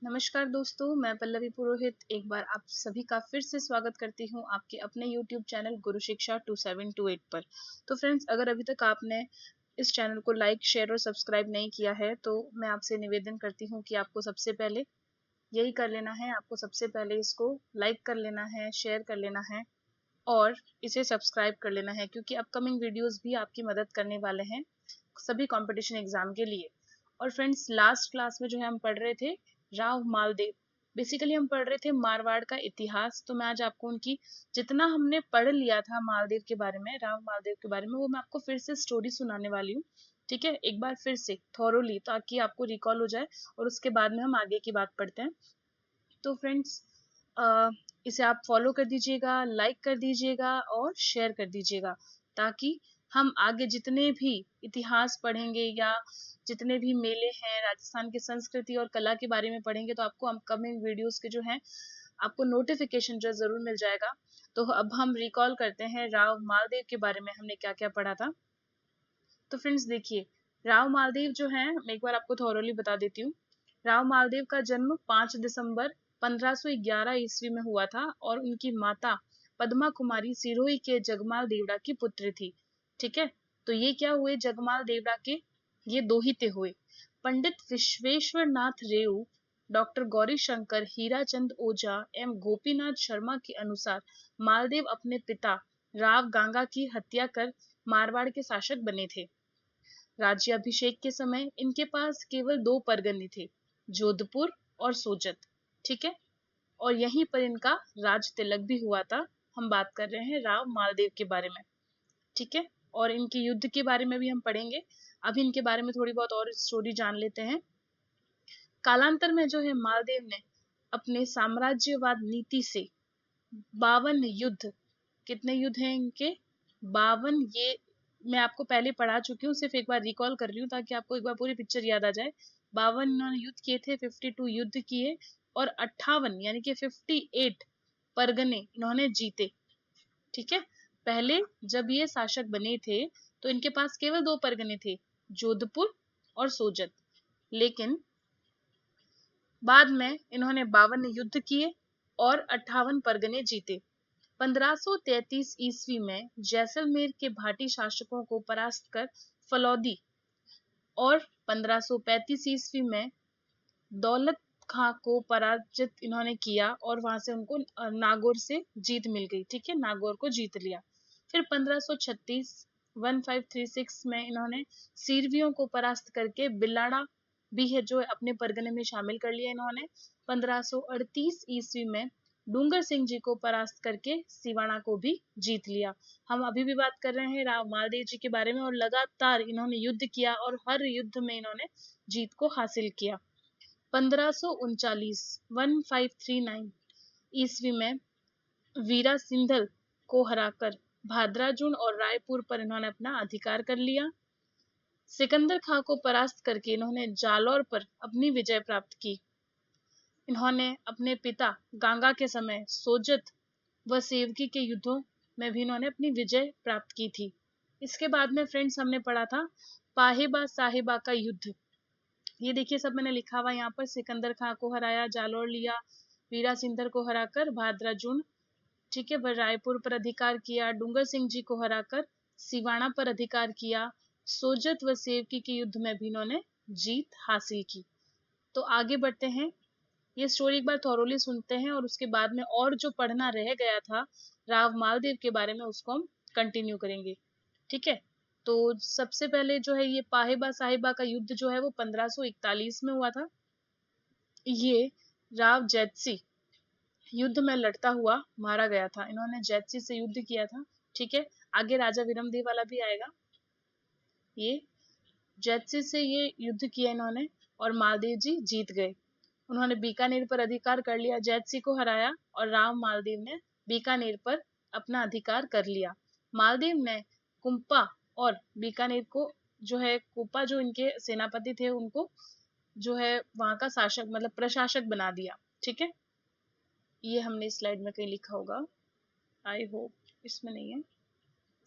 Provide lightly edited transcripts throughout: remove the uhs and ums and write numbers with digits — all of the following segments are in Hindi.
नमस्कार दोस्तों, मैं पल्लवी पुरोहित एक बार आप सभी का फिर से स्वागत करती हूँ आपके अपने YouTube चैनल गुरु शिक्षा 2728 पर। तो फ्रेंड्स, अगर अभी तक आपने इस चैनल को लाइक, शेयर और सब्सक्राइब नहीं किया है तो मैं आपसे निवेदन करती हूँ कि आपको सबसे पहले यही कर लेना है। आपको सबसे पहले इसको लाइक कर लेना है, शेयर कर लेना है और इसे सब्सक्राइब कर लेना है, क्योंकि अपकमिंग वीडियोस भी आपकी मदद करने वाले हैं सभी कंपटीशन एग्जाम के लिए। और फ्रेंड्स, लास्ट क्लास में जो है हम पढ़ रहे थे राव मालदेव। बेसिकली हम पढ़ रहे थे मारवाड़ का इतिहास। तो मैं आज आपको उनकी जितना हमने पढ़ लिया था मालदेव के बारे में, राव मालदेव के बारे में, वो मैं आपको फिर से स्टोरी सुनाने वाली हूँ। ठीक है, एक बार फिर से थॉरोली, ताकि आपको रिकॉल हो जाए और उसके बाद में हम आगे की बात पढ़ते हैं। तो फ्रेंड्स, इसे आप फॉलो कर दीजिएगा, लाइक कर दीजिएगा और शेयर कर दीजिएगा, ताकि हम आगे जितने भी इतिहास पढ़ेंगे या जितने भी मेले हैं राजस्थान की संस्कृति और कला के बारे में पढ़ेंगे तो आपको अपकमिंग वीडियोस के जो हैं आपको नोटिफिकेशन जो जरूर मिल जाएगा। तो अब हम रिकॉल करते हैं राव मालदेव के बारे में हमने क्या क्या पढ़ा था। तो फ्रेंड्स देखिए, राव मालदेव जो है, मैं एक बार आपको थॉरोली बता देती हूँ। राव मालदेव का जन्म 5 दिसंबर 1511 ईस्वी में हुआ था और उनकी माता पद्मा कुमारी सिरोही के जगमाल देवड़ा की पुत्री थी। ठीक है, तो ये क्या हुए, जगमाल देवड़ा के ये दोहिते हुए। पंडित विश्वेश्वर नाथ रेऊ, डॉक्टर गौरी शंकर, हीराचंद ओझा एवं गोपीनाथ शर्मा के अनुसार मालदेव अपने पिता राव गांगा की हत्या कर मारवाड़ के शासक बने थे। राज्याभिषेक के समय इनके पास केवल दो परगने थे, जोधपुर और सोजत। ठीक है, और यहीं पर इनका राज तिलक भी हुआ था। हम बात कर रहे हैं राव मालदेव के बारे में। ठीक है, और इनके युद्ध के बारे में भी हम पढ़ेंगे। अभी इनके बारे में थोड़ी बहुत और स्टोरी जान लेते हैं। कालांतर में जो है मालदेव ने अपने साम्राज्यवाद नीति से 52 युद्ध, कितने युद्ध हैं इनके, 52, ये मैं आपको पहले पढ़ा चुकी हूँ, सिर्फ एक बार रिकॉल कर रही हूँ ताकि आपको एक बार पूरी पिक्चर याद आ जाए। 52 इन्होंने युद्ध किए थे, 52 युद्ध किए और 58 यानी कि 58 परगने इन्होंने जीते। ठीक है, पहले जब ये शासक बने थे तो इनके पास केवल दो परगने थे, जोधपुर और सोजत। लेकिन बाद में इन्होंने 52 युद्ध किए और 58 परगने जीते। 1533 ईस्वी में जैसलमेर के भाटी शासकों को परास्त कर फलौदी, और 1535 ईस्वी में दौलत खां को पराजित इन्होंने किया और वहां से उनको नागौर से जीत मिल गई। ठीक है, नागौर को जीत लिया। फिर 1536 1536 में इन्होंने सीरवियों को परास्त करके बिलाड़ा भी है जो अपने परगने में शामिल कर लिया इन्होंने। 1538 ईस्वी में डूंगर सिंह जी को परास्त करके सिवाना को भी जीत लिया। हम अभी भी बात कर रहे हैं राव मालदेव जी के बारे में, और लगातार इन्होंने युद्ध किया और हर युद्ध में इन्होंने जीत को हासिल किया। 1539 1539 ईस्वी में वीरा सिंधल को हराकर भाद्राजुन और रायपुर पर इन्होंने अपना अधिकार कर लिया। सिकंदर खां को परास्त करके इन्होंने जालौर पर अपनी विजय प्राप्त की। इन्होंने अपने पिता गांगा के समय सोजत व सेवकी के युद्धों में भी इन्होंने अपनी विजय प्राप्त की थी। इसके बाद में फ्रेंड्स हमने पढ़ा था पाहेबा साहिबा का युद्ध। ये देखिए सब मैंने लिखा हुआ यहाँ पर, सिकंदर खां को हराया, जालौर लिया, वीरा सिंधर को हराकर भाद्राजुन, ठीक है, वह रायपुर पर अधिकार किया, डूंगर सिंह जी को हराकर सिवाना पर अधिकार किया, सोजत व सेवकी के युद्ध में भी इन्होंने जीत हासिल की। तो आगे बढ़ते हैं, ये स्टोरी एक बार थॉरोली सुनते हैं और उसके बाद में और जो पढ़ना रह गया था राव मालदेव के बारे में उसको हम कंटिन्यू करेंगे। ठीक है, तो सबसे पहले जो है ये पाहेबा साहिबा का युद्ध जो है वो 1541 में हुआ था। ये राव जैतसी युद्ध में लड़ता हुआ मारा गया था। इन्होंने जैतसी से युद्ध किया था। ठीक है, आगे राजा विरमदेव वाला भी आएगा। ये जैतसी से ये युद्ध किया इन्होंने और मालदेव जी जीत गए। उन्होंने बीकानेर पर अधिकार कर लिया, जैतसी को हराया और राव मालदेव ने बीकानेर पर अपना अधिकार कर लिया। मालदेव ने कुंपा और बीकानेर को जो है, कुंपा जो इनके सेनापति थे उनको जो है वहां का शासक मतलब प्रशासक बना दिया। ठीक है, ये हमने स्लाइड में कहीं लिखा होगा, आई होप इसमें नहीं है,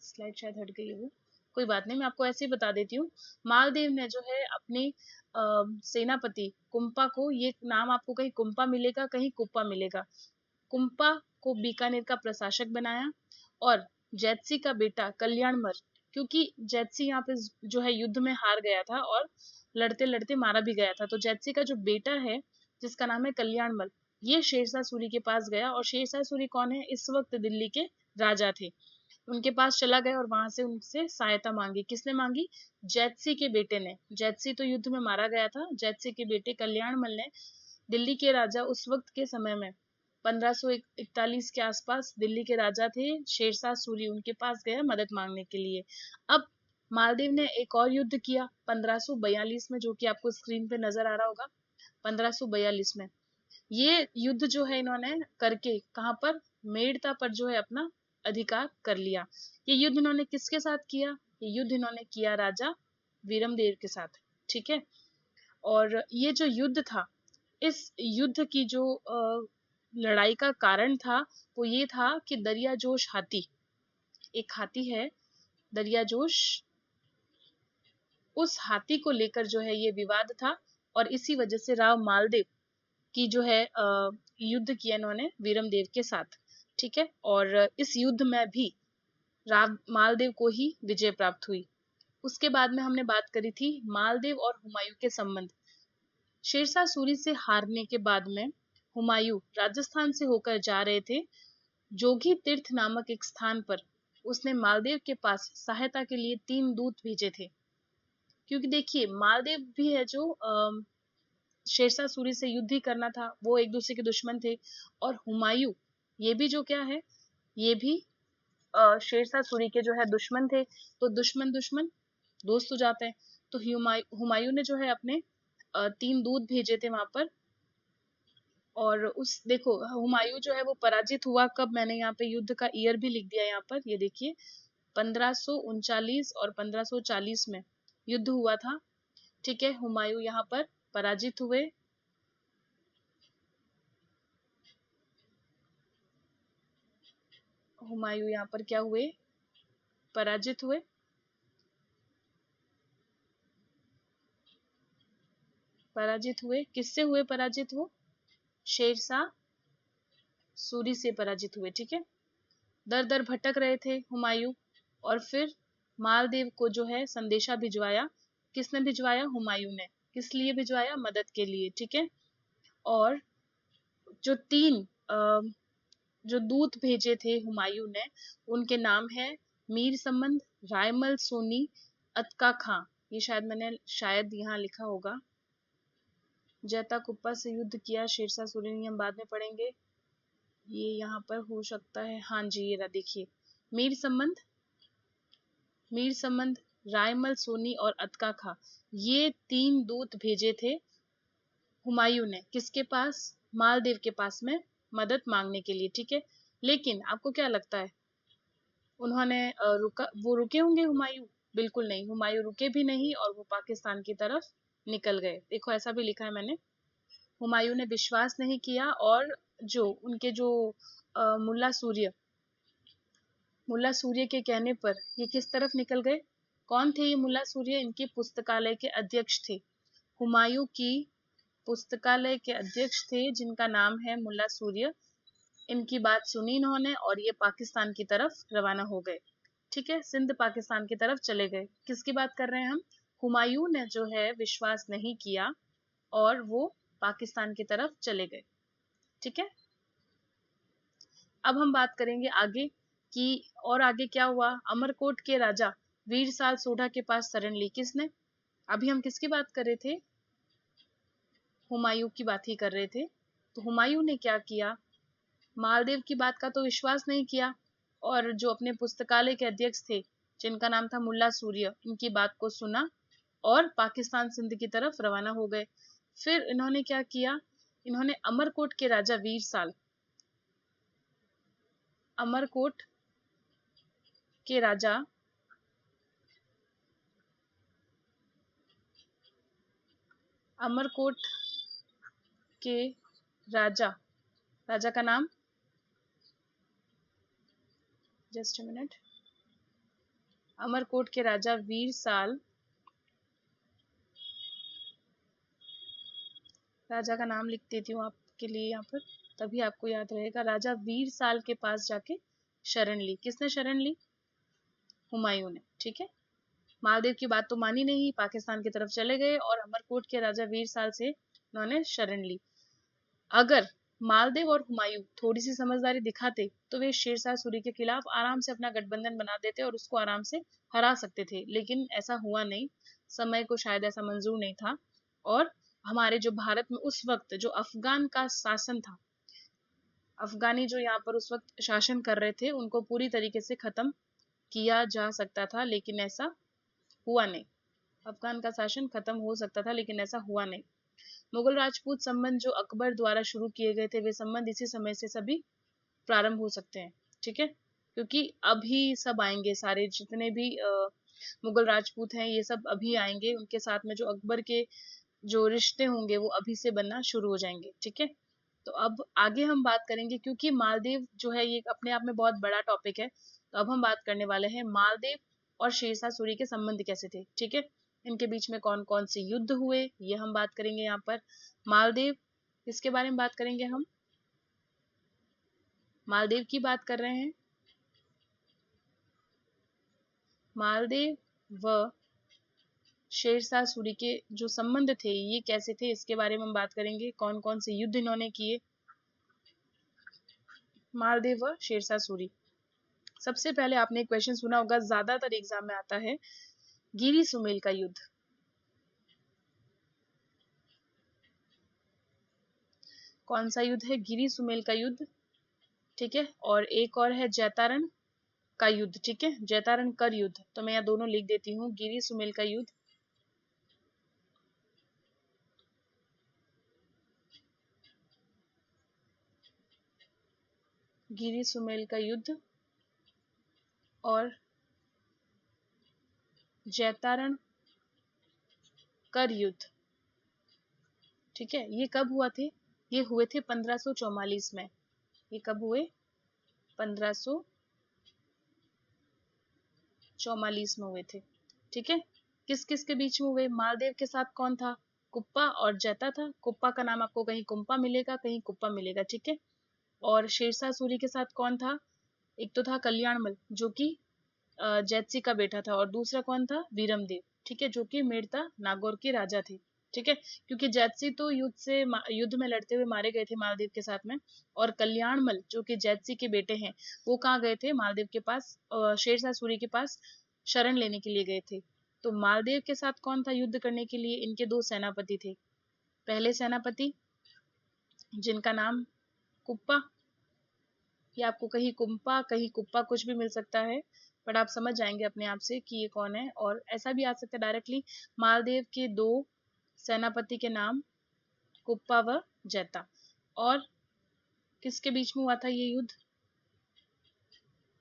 स्लाइड शायद हट गई है वो। कोई बात नहीं, मैं आपको ऐसे ही बता देती हूँ। मालदेव ने जो है अपनी सेनापति कुंपा को, ये नाम आपको कहीं कुंपा मिलेगा, कहीं कुप्पा मिलेगा, कुंपा को बीकानेर का प्रशासक बनाया। और जैतसी का बेटा कल्याणमल, क्योंकि जैतसी यहाँ पे जो है युद्ध में हार गया था और लड़ते लड़ते मारा भी गया था, तो जैतसी का जो बेटा है जिसका नाम है कल्याणमल, ये शेरशाह सूरी के पास गया। और शेरशाह सूरी कौन है? इस वक्त दिल्ली के राजा थे। उनके पास चला गया और वहां से उनसे सहायता मांगी। किसने मांगी? जैतसी के बेटे ने। जैतसी तो युद्ध में मारा गया था। जैतसी के बेटे कल्याणमल ने, दिल्ली के राजा उस वक्त के समय में 1541 के आसपास दिल्ली के राजा थे शेरशाह सूरी, उनके पास गया मदद मांगने के लिए। अब मालदेव ने एक और युद्ध किया 1542 में, जो कि आपको स्क्रीन पे नजर आ रहा होगा। 1542 में ये युद्ध जो है इन्होंने करके कहाँ पर? मेड़ता पर जो है अपना अधिकार कर लिया। ये युद्ध इन्होंने किसके साथ किया? ये युद्ध इन्होंने किया राजा वीरमदेव के साथ। ठीक है। और ये जो युद्ध था, इस युद्ध की जो लड़ाई का कारण था वो ये था कि दरियाजोश हाथी, एक हाथी है दरियाजोश, उस हाथी को लेकर जो है ये विवाद था। और इसी वजह से राव मालदेव की जो है युद्ध किया इन्होंने वीरमदेव के साथ। ठीक है। और इस युद्ध में भी राव मालदेव को ही विजय प्राप्त हुई। उसके बाद में हमने बात करी थी मालदेव और हुमायूं के संबंध। शेरशाह सूरी से हारने के बाद में हुमायूं राजस्थान से होकर जा रहे थे। जोगी तीर्थ नामक एक स्थान पर उसने मालदेव के पास सहायता के लिए 3 दूत भेजे थे। क्योंकि देखिए मालदेव भी है जो शेरशाह सूरी से युद्ध ही करना था, वो एक दूसरे के दुश्मन थे। और हुमायूं, ये भी जो क्या है, ये भी शेरशाह सूरी के जो है दुश्मन थे। तो दुश्मन दुश्मन दोस्त हो जाते हैं। तो हुमायूं ने जो है अपने 3 दूत भेजे थे वहां पर। और उस देखो हुमायूं जो है वो पराजित हुआ कब? मैंने यहाँ पे युद्ध का ईयर भी लिख दिया यहाँ पर, ये देखिए 1539 और 1540 में युद्ध हुआ था। ठीक है। हुमायूं यहाँ पर पराजित हुए। हुमायूं यहाँ पर क्या हुए? पराजित हुए। पराजित हुए किससे हुए? पराजित वो शेरशाह सूरी से पराजित हुए। ठीक है। दर दर भटक रहे थे हुमायूं, और फिर मालदेव को जो है संदेशा भिजवाया। किसने भिजवाया? हुमायूं ने। किस लिए भिजवाया? मदद के लिए। ठीक है। और जो 3 जो दूत भेजे थे हुमायूं ने, उनके नाम है मीर संबंध, रायमल सोनी, अतका खां। ये शायद यहाँ लिखा होगा। जैता कुप्पा से युद्ध किया शेरशाह सूरी ने, हम बाद में पढ़ेंगे। ये यहाँ पर हो सकता है, हाँ जी ये रहा देखिए, मीर संबंध, मीर संबंध, रायमल सोनी और अतका खां, ये 3 दूत भेजे थे हुमायूं ने। किसके पास? मालदेव के पास में मदद मांगने के लिए। ठीक है। लेकिन आपको क्या लगता है उन्होंने वो रुके होंगे हुमायूं? बिल्कुल नहीं, हुमायूं रुके भी नहीं और वो पाकिस्तान की तरफ निकल गए। देखो ऐसा भी लिखा है मैंने, हुमायूं ने विश्वास नहीं किया और जो उनके जो मुल्ला सूर्य के कहने पर ये किस तरफ निकल गए? कौन थे ये मुल्ला सूर्य? इनके पुस्तकालय के अध्यक्ष थे। हुमायूं की पुस्तकालय के अध्यक्ष थे जिनका नाम है मुल्ला सूर्य। इनकी बात सुनी इन्होंने और ये पाकिस्तान की तरफ रवाना हो गए। ठीक है। सिंध पाकिस्तान की तरफ चले गए। किसकी बात कर रहे हैं हम? हुमायूं ने जो है विश्वास नहीं किया और वो पाकिस्तान की तरफ चले गए। ठीक है। अब हम बात करेंगे आगे कि और आगे क्या हुआ। अमरकोट के राजा वीरसाल सोढ़ा के पास शरण ली। किसने? अभी हम किसकी बात कर रहे थे? हुमायूं की बात ही कर रहे थे। तो हुमायूं ने क्या किया? मालदेव की बात का तो विश्वास नहीं किया और जो अपने पुस्तकालय के अध्यक्ष थे जिनका नाम था मुल्ला सूर्य, इनकी बात को सुना और पाकिस्तान सिंध की तरफ रवाना हो गए। फिर इन्होंने क्या किया? इन्होंने अमरकोट के राजा वीरसाल, अमरकोट के राजा अमरकोट के राजा, राजा का नाम, जस्ट अ मिनट, अमरकोट के राजा वीरसाल, राजा का नाम लिख देती हूँ आपके लिए यहाँ पर, तभी आपको याद रहेगा। राजा वीरसाल के पास जाके शरण ली। किसने शरण ली? हुमायूं ने। ठीक है, मालदेव की बात तो मानी नहीं, पाकिस्तान की तरफ चले गए और अमरकोट के राजा वीरसाल से उन्होंने शरण ली। अगर मालदेव और हुमायूं थोड़ी सी समझदारी दिखाते तो वे शेरशाह सूरी के खिलाफ आराम से अपना गठबंधन बना देते और उसको आराम से हरा सकते थे, लेकिन ऐसा हुआ नहीं। समय को शायद ऐसा मंजूर नहीं था। और हमारे जो भारत में उस वक्त जो अफगान का शासन था, अफगानी जो यहाँ पर उस वक्त शासन कर रहे थे, उनको पूरी तरीके से खत्म किया जा सकता था, लेकिन ऐसा हुआ नहीं। अफगान का शासन खत्म हो सकता था, लेकिन ऐसा हुआ नहीं। मुगल राजपूत संबंध जो अकबर द्वारा शुरू किए गए थे, वे संबंध इसी समय से सभी प्रारंभ हो सकते हैं। ठीक है, क्योंकि अभी सब आएंगे, सारे जितने भी मुगल राजपूत हैं ये सब अभी आएंगे, उनके साथ में जो अकबर के जो रिश्ते होंगे वो अभी से बनना शुरू हो जाएंगे। ठीक है, तो अब आगे हम बात करेंगे, क्योंकि मालदीव जो है ये अपने आप में बहुत बड़ा टॉपिक है। तो अब हम बात करने वाले हैं मालदीव और शेरशाह सूरी के संबंध कैसे थे। ठीक है, इनके बीच में कौन कौन से युद्ध हुए ये हम बात करेंगे यहाँ पर। मालदीव, इसके बारे में बात करेंगे हम, मालदीव की बात कर रहे हैं। मालदीव व शेरशाह सूरी के जो संबंध थे ये कैसे थे, इसके बारे में हम बात करेंगे। कौन कौन से युद्ध इन्होंने किए, मालदीव व शेरशाह सूरी। सबसे पहले आपने एक क्वेश्चन सुना होगा, ज्यादातर एग्जाम में आता है, गिरी सुमेल का युद्ध। कौन सा युद्ध है? गिरी सुमेल का युद्ध। ठीक है, और एक और है जैतारण का युद्ध। ठीक है, जैतारण कर युद्ध, तो मैं यहाँ दोनों लिख देती हूँ, गिरी सुमेल का युद्ध गिरी सुमेल का युद्ध और जैतारण कर युद्ध। ठीक है, ये कब हुआ थे? ये हुए थे 1544 में। ये कब हुए? 1544 में हुए थे। ठीक है, किस किस के बीच में हुए? मालदेव के साथ कौन था? कुप्पा और जैता था। कुप्पा का नाम आपको कहीं कुंपा मिलेगा, कहीं कुप्पा मिलेगा। ठीक है, और शेरशाह सूरी के साथ कौन था? एक तो था कल्याणमल जो कि जैतसी का बेटा था, और दूसरा कौन था? वीरमदेव। ठीक है, जो कि मेड़ता नागौर के राजा थे। ठीक है, क्योंकि जैतसी तो युद्ध में लड़ते हुए मारे गए थे मालदेव के साथ में, और कल्याणमल जो कि जैतसी के बेटे हैं वो कहाँ गए थे? मालदेव के पास, शेरशाह सूरी के पास शरण लेने के लिए गए थे। तो मालदेव के साथ कौन था युद्ध करने के लिए? इनके दो सेनापति थे। पहले सेनापति जिनका नाम कुप्पा, या आपको कहीं कुंपा कहीं कुप्पा कुछ भी मिल सकता है, बट आप समझ जाएंगे अपने आप से कि ये कौन है। और ऐसा भी आ सकता है डायरेक्टली, मालदेव के दो सेनापति के नाम कुप्पा व जैता। और किसके बीच में हुआ था ये युद्ध?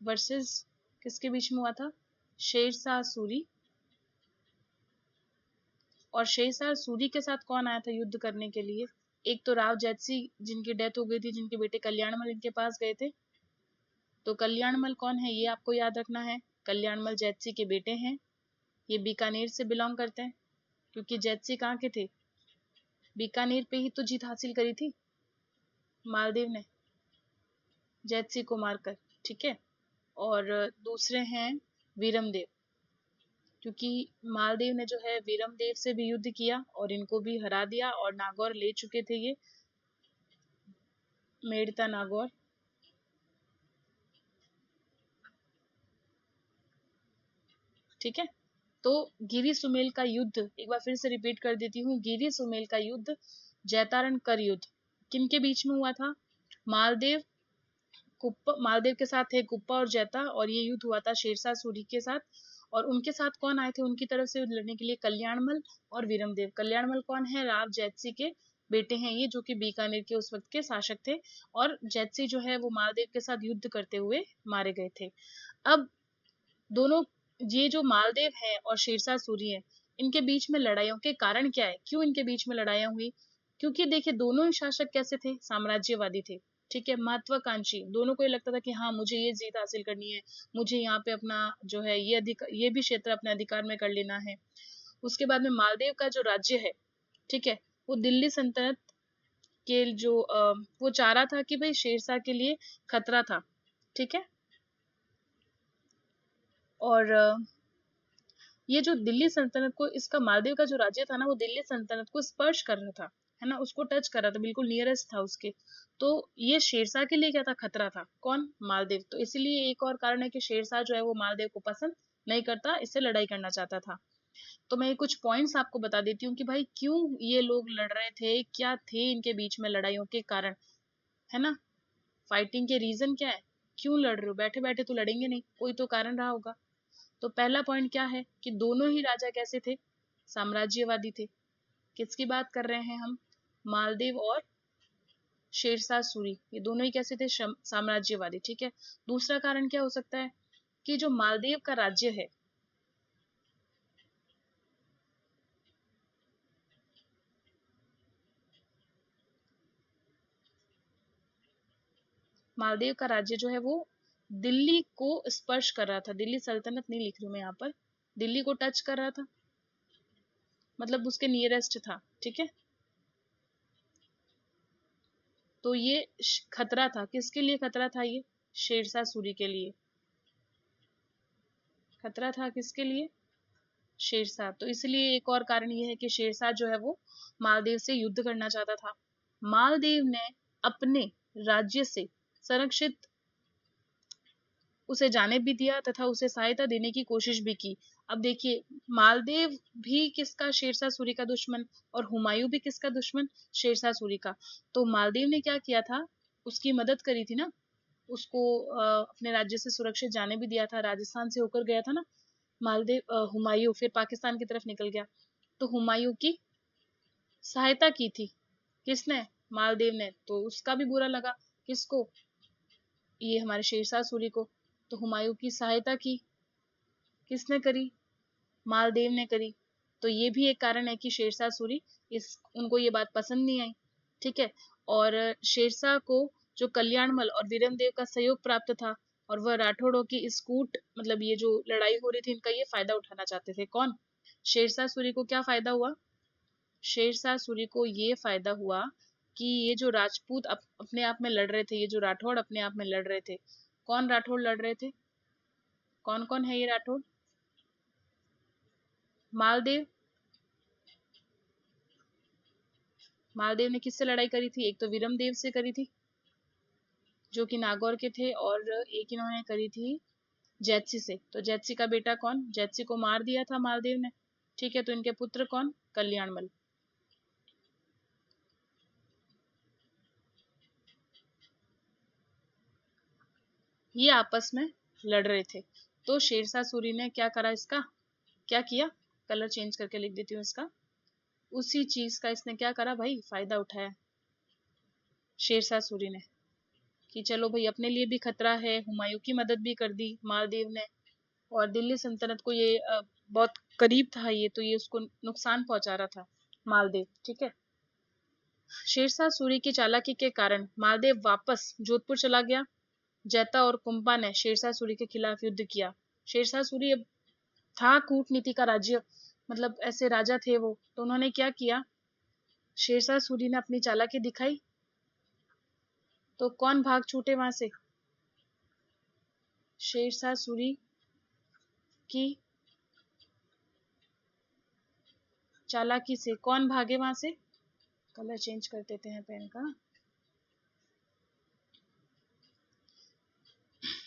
वर्सेस किसके बीच में हुआ था? शेरशाह सूरी। और शेरशाह सूरी के साथ कौन आया था युद्ध करने के लिए? एक तो राव जैतसी जिनकी डेथ हो गई थी, जिनके बेटे कल्याणमल इनके पास गए थे। तो कल्याणमल कौन है ये आपको याद रखना है। कल्याणमल जैतसी के बेटे हैं, ये बीकानेर से बिलोंग करते हैं, क्योंकि जैतसी कहाँ के थे? बीकानेर पे ही तो जीत हासिल करी थी मालदेव ने, जैतसी को मारकर। ठीक है, और दूसरे हैं वीरमदेव, क्योंकि मालदेव ने जो है वीरमदेव से भी युद्ध किया और इनको भी हरा दिया, और नागौर ले चुके थे ये, मेड़ता नागौर। ठीक है, तो गिरी सुमेल का युद्ध एक बार फिर से रिपीट कर देती हूँ, गिरी सुमेल का युद्ध जैतारण कर युद्ध किनके बीच में हुआ था? मालदेव कुप्पा, मालदेव के साथ थे कुप्पा और जैता, और ये युद्ध हुआ था शेरशाह सूरी के साथ। और उनके साथ कौन आए थे उनकी तरफ से लड़ने के लिए? कल्याणमल और वीरमदेव। कल्याणमल कौन है? राव जैतसी के बेटे हैं ये, जो कि बीकानेर के उस वक्त के शासक थे, और जैतसी जो है वो मालदेव के साथ युद्ध करते हुए मारे गए थे। अब दोनों, ये जो मालदेव है और शेरशाह सूरी है, इनके बीच में लड़ाइयों के कारण क्या है? क्यों इनके बीच में लड़ाइयां हुई? क्योंकि देखिए दोनों ही शासक कैसे थे? साम्राज्यवादी थे। ठीक है, महत्वाकांक्षी, दोनों को ये लगता था कि हाँ मुझे ये जीत हासिल करनी है, मुझे यहाँ पे अपना जो है ये भी क्षेत्र अपने अधिकार में कर लेना है। उसके बाद में मालदीव का जो राज्य है, ठीक है, वो दिल्ली सल्तनत के जो वो चाह रहा था कि भाई शेरशाह के लिए खतरा था, ठीक है। और ये जो दिल्ली सल्तनत को, इसका मालदीव का जो राज्य था ना, वो दिल्ली सल्तनत को स्पर्श कर रहा था, है ना, उसको टच कर रहा था, बिल्कुल नियरेस्ट था उसके। तो ये शेरशाह के लिए क्या था, खतरा था, कौन, मालदीव। तो इसलिए एक और कारण है कि शेरशाह जो है वो मालदीव को पसंद नहीं करता, इससे लड़ाई करना चाहता था। तो मैं कुछ पॉइंट्स आपको बता देती हूँ कि भाई क्यों ये लोग लड़ रहे थे, क्या थे इनके बीच में लड़ाइयों के कारण, है ना, फाइटिंग के रीजन क्या है, क्यों लड़ रहे हो, बैठे बैठे तो लड़ेंगे नहीं, कोई तो कारण रहा होगा। तो पहला पॉइंट क्या है कि दोनों ही राजा कैसे थे, साम्राज्यवादी थे। किसकी बात कर रहे हैं हम, मालदीव और शेरशाह सूरी, ये दोनों ही कैसे थे, साम्राज्यवादी, ठीक है। दूसरा कारण क्या हो सकता है कि जो मालदीव का राज्य है, मालदीव का राज्य जो है वो दिल्ली को स्पर्श कर रहा था, दिल्ली सल्तनत नहीं लिख रही हूँ मैं यहाँ पर, दिल्ली को टच कर रहा था, मतलब उसके नियरेस्ट था, ठीक है। तो ये खतरा था, किसके लिए खतरा था, ये शेरशाह सूरी के लिए खतरा था, किसके लिए, शेरशाह। तो इसलिए एक और कारण ये है कि शेरशाह जो है वो मालदीव से युद्ध करना चाहता था। मालदीव ने अपने राज्य से संरक्षित उसे जाने भी दिया तथा उसे सहायता देने की कोशिश भी की। अब देखिए, मालदीव भी किसका, शेरशाह सूरी का दुश्मन, और हुमायूं भी किसका दुश्मन, शेरशाह सूरी का। तो मालदीव ने क्या किया था, उसकी मदद करी थी ना, उसको अपने राज्य से सुरक्षित जाने भी दिया था, राजस्थान से होकर गया था ना मालदीव, हुमायूं फिर पाकिस्तान की तरफ निकल गया, तो हुमायूं की सहायता की थी, किसने, मालदीव ने। तो उसका भी बुरा लगा, किसको, ये हमारे शेरशाह सूरी को। तो हुमायूं की सहायता की, किसने करी, मालदीव ने करी। तो ये भी एक कारण है कि शेरशाह सूरी, इस उनको ये बात पसंद नहीं आई, ठीक है। और शेरशाह को जो कल्याणमल और वीरमदेव का सहयोग प्राप्त था, और वह राठौड़ों की इस कूट, मतलब ये जो लड़ाई हो रही थी, इनका ये फायदा उठाना चाहते थे, कौन, शेरशाह सूरी को क्या फायदा हुआ, शेरशाह सूरी को ये फायदा हुआ कि ये जो राजपूत अपने आप में लड़ रहे थे, ये जो राठौड़ अपने आप में लड़ रहे थे, कौन राठौड़ लड़ रहे थे, कौन कौन है ये राठौड़, मालदेव, मालदेव ने किससे लड़ाई करी थी, एक तो वीरमदेव से करी थी जो कि नागौर के थे, और एक इन्होंने करी थी जैतसी से। तो जैतसी का बेटा कौन, जैतसी को मार दिया था मालदेव ने, ठीक है। तो इनके पुत्र कौन, कल्याणमल। ये आपस में लड़ रहे थे। तो शेरशाह सूरी ने क्या करा, इसका क्या किया, कलर चेंज करके लिख देती हूँ इसका, उसी चीज का इसने क्या करा भाई, फायदा उठाया शेरशाह सूरी ने, कि चलो भाई अपने लिए भी खतरा है, हुमायूं की मदद भी कर दी मालदीव ने, और दिल्ली सल्तनत को ये बहुत करीब था ये, तो ये उसको नुकसान पहुंचा रहा था मालदेव, ठीक है। शेरशाह सूरी की चालाकी के कारण मालदेव वापस जोधपुर चला गया। जैता और कुंपा ने शेरशाह सूरी के खिलाफ युद्ध किया। शेरशाह सूरी अब था कूटनीति का राज्य, मतलब ऐसे राजा थे वो, तो उन्होंने क्या किया, शेरशाह सूरी ने अपनी चालाकी दिखाई, तो कौन भाग छूटे वहां से, शेरशाह सूरी की चालाकी से कौन भागे वहां से, कलर चेंज कर देते हैं पेन का।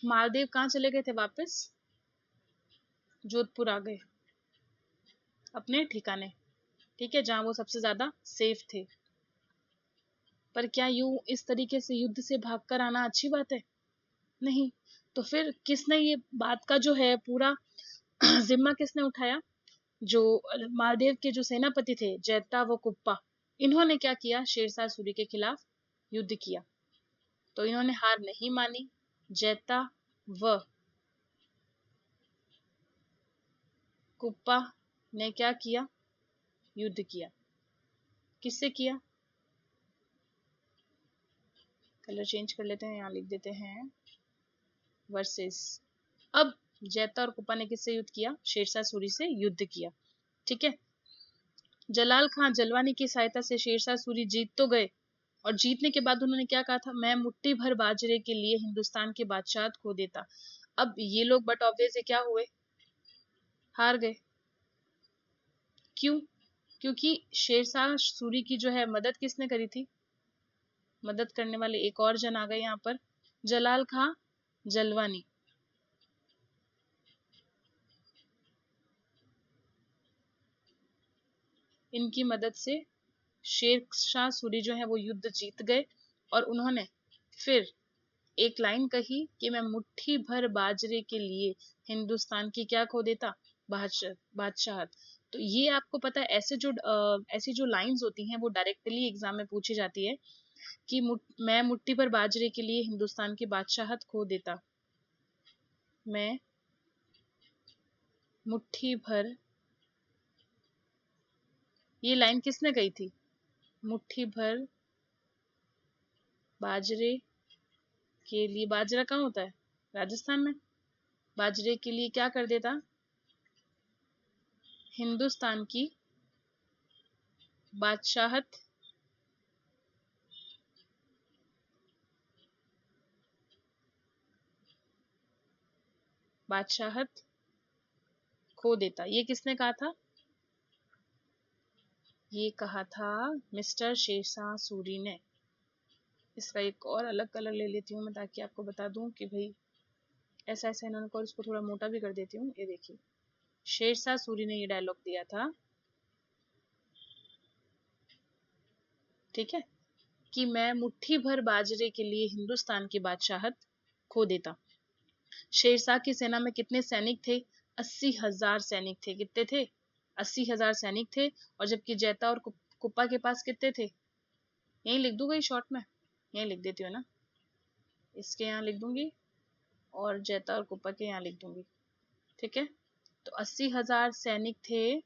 मालदेव कहाँ चले गए थे वापस, जोधपुर आ गए अपने ठिकाने, ठीक है, जहां वो सबसे ज्यादा सेफ थे। पर क्या यूं इस तरीके से युद्ध से भागकर आना अच्छी बात है, नहीं। तो फिर किसने ये बात का जो है पूरा जिम्मा किसने उठाया, जो मालदेव के जो सेनापति थे जैता व कुप्पा, इन्होंने क्या किया, शेरशाह सूरी के खिलाफ युद्ध किया। तो इन्होंने हार नहीं मानी, जैता व कुप्पा ने क्या किया, युद्ध किया, किससे किया, कलर चेंज कर लेते हैं, यहाँ लिख देते हैं वर्सेस। अब जैता और कुप्पा ने किससे युद्ध किया? शेरशाह सूरी से युद्ध किया। ठीक है, जलाल खां जलवानी की सहायता से शेरशाह सूरी जीत तो गए, और जीतने के बाद उन्होंने क्या कहा था? मैं मुट्ठी भर बाजरे के लिए हिंदुस्तान की बादशाहत खो देता। अब ये लोग बट ऑब्वियसली क्या हुए? हार गए। क्यों? क्योंकि शेरशाह सूरी की जो है मदद किसने करी थी? मदद करने वाले एक और जन आ गए यहाँ पर, जलाल खां जलवानी। इनकी मदद से शेरशाह सूरी जो है वो युद्ध जीत गए, और उन्होंने फिर एक लाइन कही कि मैं मुट्ठी भर बाजरे के लिए हिंदुस्तान की क्या खो देता? बादशाहत। तो ये आपको पता है, ऐसी जो लाइंस होती हैं वो डायरेक्टली एग्जाम में पूछी जाती है कि मैं मुट्ठी भर बाजरे के लिए हिंदुस्तान की बादशाहत खो देता। मैं मुट्ठी भर, ये लाइन किसने कही थी? मुट्ठी भर बाजरे के लिए, बाजरा कहाँ होता है? राजस्थान में। बाजरे के लिए क्या कर देता? हिंदुस्तान की बादशाहत खो देता। ये किसने कहा था? ये कहा था मिस्टर शेरशाह सूरी ने। इसका एक और अलग कलर ले लेती हूँ मैं, ताकि आपको बता दूं कि भाई ऐसा ऐसा इन्होंने, और इसको थोड़ा मोटा भी कर देती हूँ। ये देखिए, शेरशाह सूरी ने ये डायलॉग दिया था, ठीक है, कि मैं मुट्ठी भर बाजरे के लिए हिंदुस्तान की बादशाहत खो देता। शेरशाह की सेना में कितने सैनिक थे? 80,000 सैनिक थे। कितने थे? 80,000 सैनिक थे। और जबकि जैता और कुप्पा के पास कितने थे? यही लिख दूंगा शॉर्ट में, यही लिख देती हूँ ना, इसके यहाँ लिख दूंगी और जैता और कुप्पा के यहाँ लिख दूंगी। ठीक है, तो 80,000 सैनिक थे।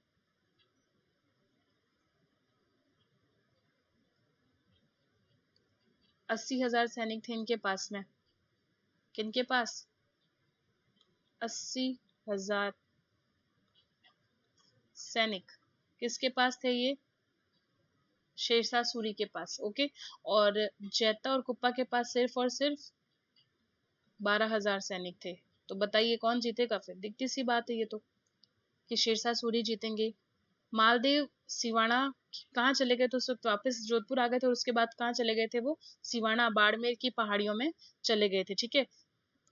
80,000 सैनिक थे इनके पास में। किनके पास? 80,000 सैनिक किसके पास थे? ये शेरशाह सूरी के पास। ओके, और जैता और कुप्पा के पास सिर्फ और सिर्फ 12,000 सैनिक थे। तो बताइए कौन जीतेगा? फिर दिखती सी बात है ये तो, कि शेरशाह सूरी जीतेंगे। मालदेव सिवाना कहाँ चले गए थे उस वक्त? वापस जोधपुर आ गए थे, और उसके बाद कहाँ चले गए थे वो? सिवाना, बाड़मेर की पहाड़ियों में चले गए थे। ठीक है,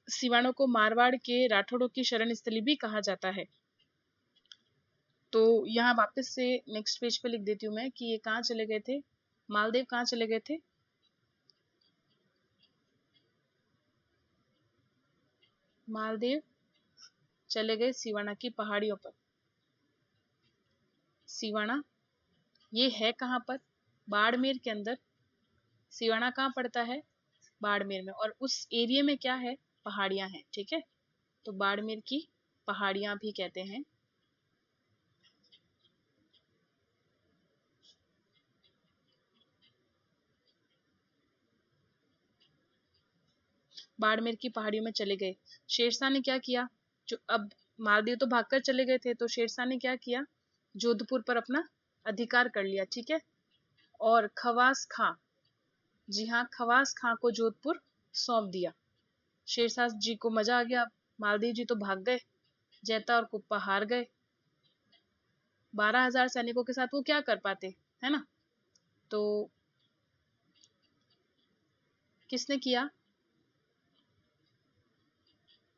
सिवानों को मारवाड़ के राठौड़ों की शरण स्थली भी कहा जाता है। तो यहाँ वापस से नेक्स्ट पेज पे लिख देती हूँ मैं कि ये कहाँ चले गए थे? मालदेव कहाँ चले गए थे? मालदेव चले गए सिवाना की पहाड़ियों पर। सिवाना ये है कहाँ पर? बाड़मेर के अंदर। सिवाना कहाँ पड़ता है? बाड़मेर में। और उस एरिया में क्या है? पहाड़ियां हैं। ठीक है, तो बाड़मेर की पहाड़ियां भी कहते हैं। बाड़मेर की पहाड़ियों में चले गए। शेरशाह ने क्या किया? जो अब मालदीव तो भागकर चले गए थे, तो शेरशाह ने क्या किया? जोधपुर पर अपना अधिकार कर लिया। ठीक है, और खवास खां, जी हाँ, खवास खां को जोधपुर सौंप दिया। शेरशाह जी को मजा आ गया, मालदीव जी तो भाग गए, जैता और कुप्पा हार गए। 12,000 सैनिकों के साथ वो क्या कर पाते, है ना? तो किसने किया?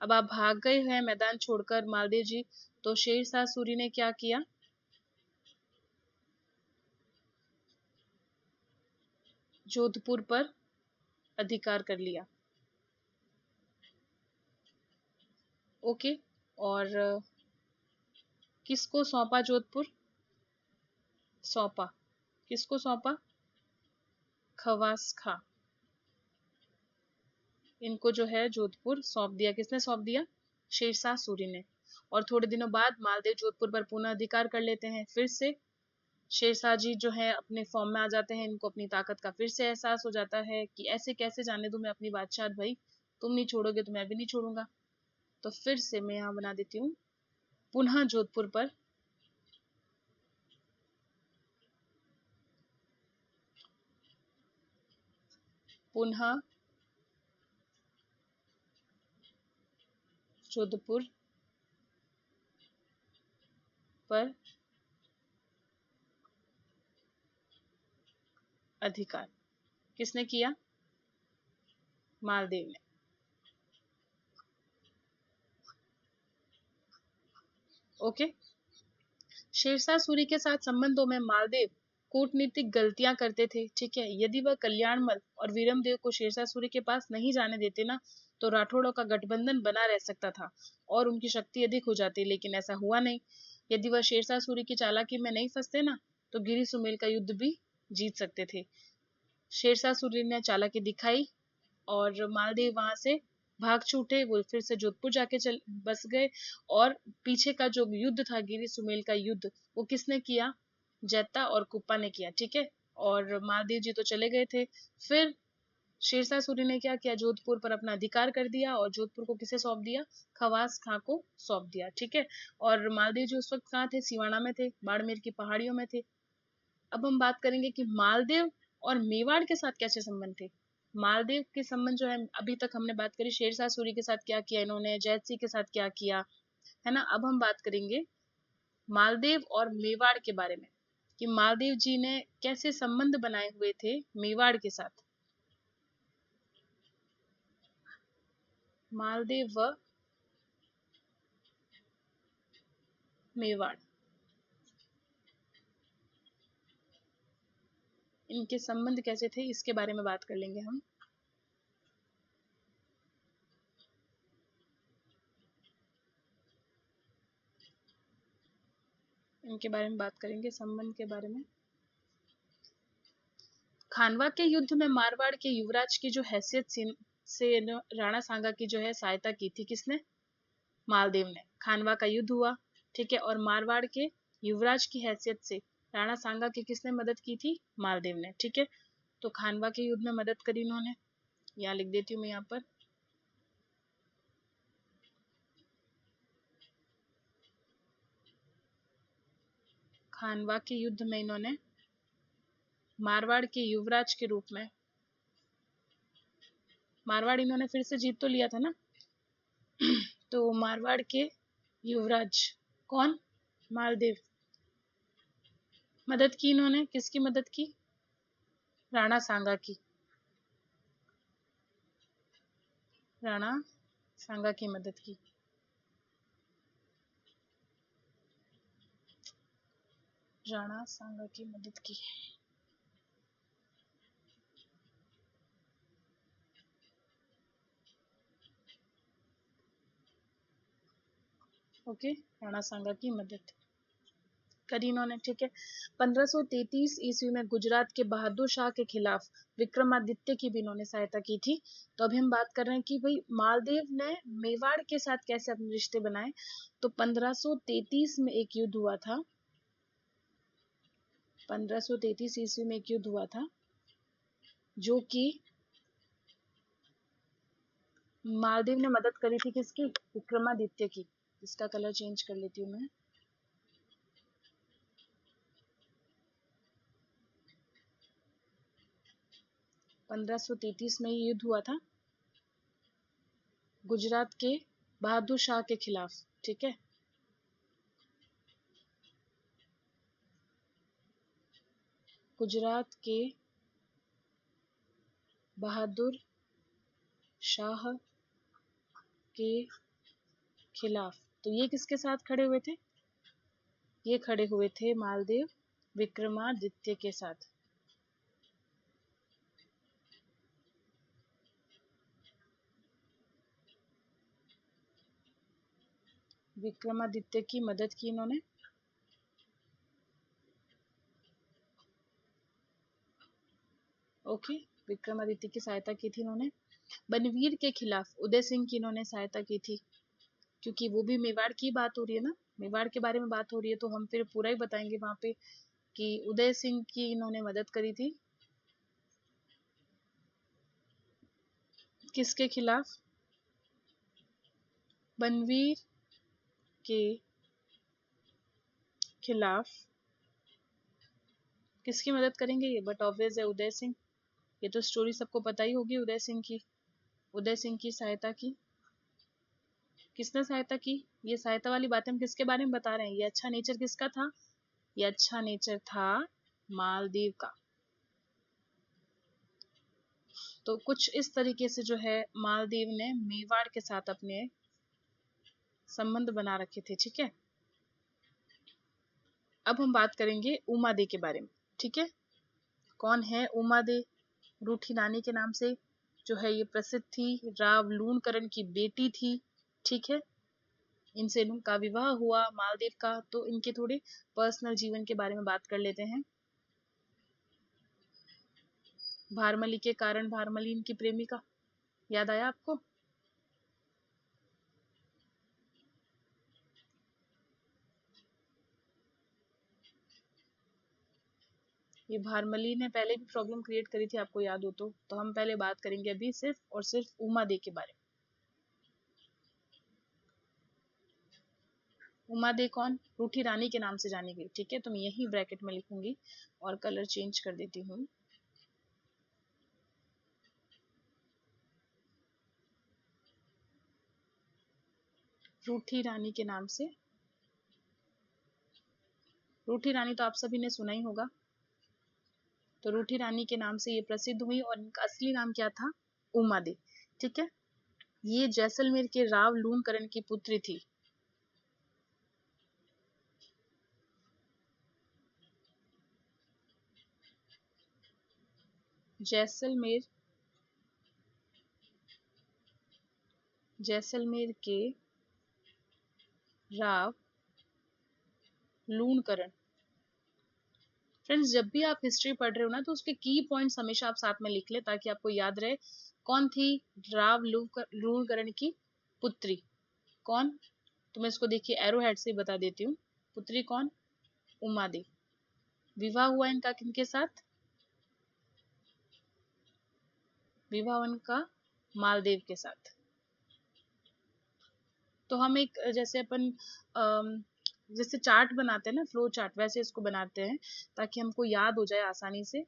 अब आप भाग गए हैं मैदान छोड़कर मालदेव जी, तो शेरशाह सूरी ने क्या किया? जोधपुर पर अधिकार कर लिया। ओके, और किसको सौंपा जोधपुर? सौंपा, किसको सौंपा? खवास खां। इनको जो है जोधपुर सौंप दिया। किसने सौंप दिया? शेरशाह सूरी ने। और थोड़े दिनों बाद मालदेव जोधपुर पर पुनः अधिकार कर लेते हैं फिर से। शेरशाह जी जो है अपने फॉर्म में आ जाते हैं, इनको अपनी ताकत का फिर से एहसास हो जाता है कि ऐसे कैसे जाने दूं मैं अपनी बादशाह भाई, तुम नहीं छोड़ोगे तो मैं भी नहीं छोड़ूंगा। तो फिर से मैं यहाँ बना देती हूँ पुनः जोधपुर पर पुनः जोधपुर पर अधिकार किसने किया? मालदेव ने। ओके। शेरशाह सूरी के साथ संबंधों में मालदेव कूटनीतिक गलतियां करते थे, ठीक है। यदि वह कल्याणमल और वीरमदेव को शेरशाह सूरी के पास नहीं जाने देते ना, तो राठौड़ों का गठबंधन बना रह सकता था और उनकी शक्ति अधिक हो जाती, लेकिन ऐसा हुआ नहीं। यदि वह शेरशाह सूरी की चालाकी में नहीं फंसते ना, तो गिरी सुमेल का युद्ध भी जीत सकते थे। शेरशाह सूरी ने चालाकी दिखाई और मालदेव वहां से भाग छूटे, वो फिर से जोधपुर जाके बस गए। और पीछे का जो युद्ध था गिरी सुमेल का युद्ध, वो किसने किया? जैता और कुप्पा ने किया, ठीक है। और मालदेव जी तो चले गए थे। फिर शेरशाह सूरी ने क्या किया? जोधपुर पर अपना अधिकार कर दिया और जोधपुर को किसे सौंप दिया? खवास खां को सौंप दिया, ठीक है। और मालदेव जी उस वक्त कहाँ थे? सिवाना में थे, बाड़मेर की पहाड़ियों में थे। अब हम बात करेंगे कि मालदेव और मेवाड़ के साथ कैसे संबंध थे। मालदेव के संबंध जो है, अभी तक हमने बात करी शेरशाह सूरी के साथ क्या किया इन्होंने, जैत सिंह के साथ क्या किया, है ना। अब हम बात करेंगे मालदेव और मेवाड़ के बारे में कि मालदेव जी ने कैसे संबंध बनाए हुए थे मेवाड़ के साथ। मालदेव व मेवाड़, इनके संबंध कैसे थे इसके बारे में बात कर लेंगे हम। इनके बारे में बात करेंगे, संबंध के बारे में। खानवा के युद्ध में मारवाड़ के युवराज की जो हैसियत से राणा सांगा की जो है सहायता की थी, किसने? मालदेव ने। खानवा का युद्ध हुआ, ठीक है, और मारवाड़ के युवराज की हैसियत से राणा सांगा की किसने मदद की थी? मालदेव ने, ठीक है। तो खानवा के युद्ध में मदद करी इन्होंने, यहाँ लिख देती हूँ मैं यहाँ पर। खानवा के युद्ध में इन्होंने मारवाड़ के युवराज के रूप में, मारवाड़ इन्होंने फिर से जीत तो लिया था ना, तो मारवाड़ के युवराज कौन? मालदेव। मदद की इन्होंने, किसकी मदद की? राणा सांगा की। राणा सांगा की मदद की। राणा सांगा की मदद की। ओके, राणा सांगा की मदद करी इन्होंने, ठीक है। 1533 ईस्वी में गुजरात के बहादुर शाह के खिलाफ विक्रमादित्य की भी इन्होंने सहायता की थी। तो अभी हम बात कर रहे हैं कि भाई मालदेव ने मेवाड़ के साथ कैसे अपने रिश्ते बनाए। तो 1533 में एक युद्ध हुआ था, 1533 ईस्वी में एक युद्ध हुआ था जो कि मालदेव ने मदद करी थी, किसकी? विक्रमादित्य की। इसका कलर चेंज कर लेती हूँ मैं। 1533 में ये युद्ध हुआ था गुजरात के बहादुर शाह के खिलाफ, ठीक है। गुजरात के बहादुर शाह के खिलाफ। तो ये किसके साथ खड़े हुए थे? ये खड़े हुए थे मालदेव विक्रमादित्य के साथ। विक्रमादित्य की मदद की इन्होंने। ओके, विक्रमादित्य की सहायता की थी इन्होंने। बनवीर के खिलाफ उदय सिंह की इन्होंने सहायता की थी, क्योंकि वो भी मेवाड़ की बात हो रही है ना, मेवाड़ के बारे में बात हो रही है, तो हम फिर पूरा ही बताएंगे वहां पे। कि उदय सिंह की इन्होंने मदद करी थी, किसके खिलाफ? बनवीर के खिलाफ। किसकी मदद करेंगे ये? बट ऑब्वियस है उदय सिंह। ये तो स्टोरी सबको पता ही होगी उदय सिंह की। उदय सिंह की सहायता की। किसने सहायता की? ये सहायता वाली बातें हम किसके बारे में बता रहे हैं? ये अच्छा नेचर किसका था? ये अच्छा नेचर था मालदेव का। तो कुछ इस तरीके से जो है मालदेव ने मेवाड़ के साथ अपने संबंध बना रखे थे। ठीक है, अब हम बात करेंगे उमादे के बारे में। ठीक है, कौन है उमादे? रूठी रानी के नाम से जो है ये प्रसिद्ध थी, राव लूणकरण की बेटी थी। ठीक है, इनसे इनका विवाह हुआ मालदेव का। तो इनके थोड़े पर्सनल जीवन के बारे में बात कर लेते हैं। भारमली के कारण भारमली इनकी प्रेमिका, याद आया आपको? ये भारमली ने पहले भी प्रॉब्लम क्रिएट करी थी, आपको याद हो तो हम पहले बात करेंगे अभी सिर्फ और सिर्फ उमादे के बारे में। उमादे कौन? रूठी रानी के नाम से जानी गई। ठीक है, तो मैं यही ब्रैकेट में लिखूंगी और कलर चेंज कर देती हूँ। रूठी रानी के नाम से। रूठी रानी तो आप सभी ने सुना ही होगा। तो रूठी रानी के नाम से ये प्रसिद्ध हुई और इनका असली नाम क्या था? उमादे। ठीक है, ये जैसलमेर के राव लूणकरण की पुत्री थी। जैसलमेर के राव लूणकरण। फ्रेंड्स, जब भी आप हिस्ट्री पढ़ रहे हो ना तो उसके की पॉइंट्स हमेशा आप साथ में लिख ले ताकि आपको याद रहे। कौन थी राव लूणकरण की पुत्री? कौन? तो मैं इसको देखिए एरो हेड से बता देती हूँ। पुत्री कौन? उमादे। विवाह हुआ इनका किनके साथ? विवाह इनका मालदेव के साथ। तो हम एक जैसे अपन जैसे चार्ट बनाते हैं ना, फ्लो चार्ट, वैसे इसको बनाते हैं ताकि हमको याद हो जाए आसानी से।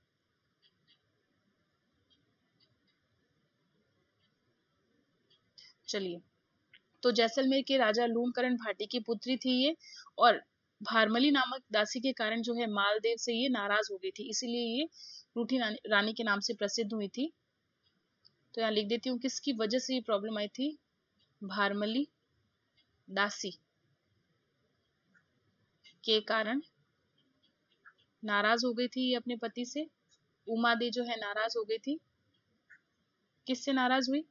चलिए, तो जैसलमेर के राजा लूणकरण भाटी की पुत्री थी ये, और भारमली नामक दासी के कारण जो है मालदेव से ये नाराज हो गई थी, इसीलिए ये रूठी रानी के नाम से प्रसिद्ध हुई थी। तो यहाँ लिख देती हूँ किसकी वजह से ये प्रॉब्लम आई थी? भारमली दासी के कारण नाराज हो गई थी ये अपने पति से। उमादे जो है नाराज हो गई थी। किससे नाराज हुई?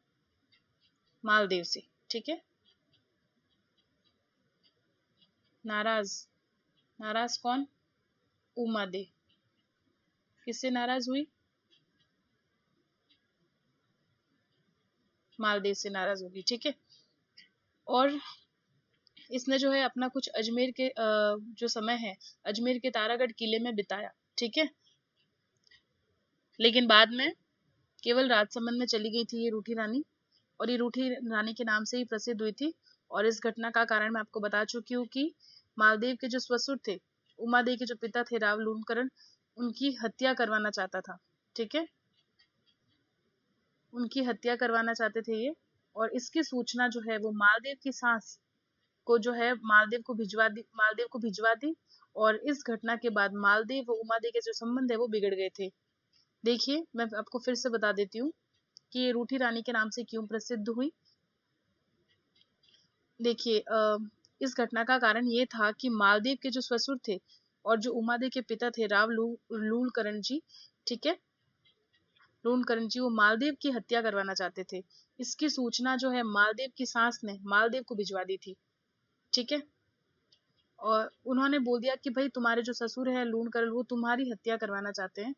मालदेव से। ठीक है, नाराज कौन? उमादे। किससे नाराज हुई? मालदेव से नाराज होगी। ठीक है, और इसने जो है अपना कुछ अजमेर के जो समय है अजमेर के तारागढ़ किले में बिताया। ठीक है, लेकिन बाद में केवल राजसमंद में चली गई थी ये रूठी रानी, और ये रूठी रानी के नाम से ही प्रसिद्ध हुई थी। और इस घटना का कारण मैं आपको बता चुकी हूँ कि मालदेव के जो ससुर थे, उमादेव के जो पिता थे राव लूणकरण, उनकी हत्या करवाना चाहता था। ठीक है, उनकी हत्या करवाना चाहते थे ये, और इसकी सूचना जो है वो मालदेव की सास को जो है मालदेव को भिजवा दी। और इस घटना के बाद मालदेव व उमादेव के जो संबंध है वो बिगड़ गए थे। देखिए, मैं आपको फिर से बता देती हूँ कि ये रूठी रानी के नाम से क्यों प्रसिद्ध हुई। देखिए, इस घटना का कारण ये था कि मालदेव के जो ससुर थे और जो उमादेव के पिता थे राव लूणकरण जी, ठीक है, लूणकरण जी, वो मालदेव की हत्या करवाना चाहते थे। इसकी सूचना जो है मालदेव की सास ने मालदेव को भिजवा दी थी। ठीक है, और उन्होंने बोल दिया कि भाई तुम्हारे जो ससुर है लूणकरण, वो तुम्हारी हत्या करवाना चाहते हैं।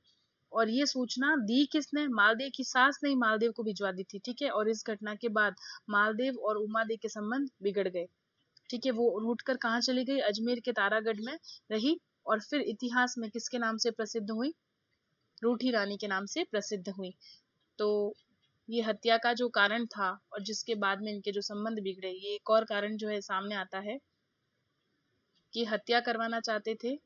और ये सूचना दी किसने? मालदेव की सास ने ही मालदेव को भिजवा दी थी। ठीक है, और इस घटना के बाद मालदेव और उमादेव के संबंध बिगड़ गए। ठीक है, वो रूठ कर कहाँ चली गई? अजमेर के तारागढ़ में रही, और फिर इतिहास में किसके नाम से प्रसिद्ध हुई? रूठी रानी के नाम से प्रसिद्ध हुई। तो ये हत्या का जो कारण था और जिसके बाद में इनके जो संबंध बिगड़े, ये एक और कारण जो है सामने आता है कि हत्या करवाना चाहते थे।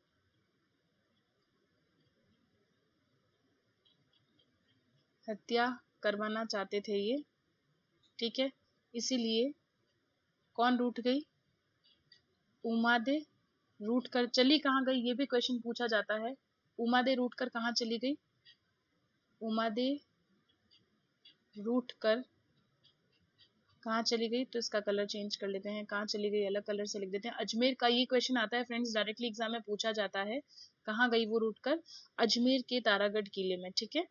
हत्या करवाना चाहते थे ये, ठीक है। इसीलिए कौन रूठ गई? उमादे रूठ कर चली कहाँ गई, ये भी क्वेश्चन पूछा जाता है। उमादे रूठ कर कहाँ चली गई? उमादे रूठ कर कहाँ चली गई? तो इसका कलर चेंज कर लेते हैं, कहाँ चली गई अलग कलर से लिख देते हैं। अजमेर का ये क्वेश्चन आता है फ्रेंड्स, डायरेक्टली एग्जाम में पूछा जाता है। कहाँ गई वो रूठ कर? अजमेर के तारागढ़ किले में, ठीक है।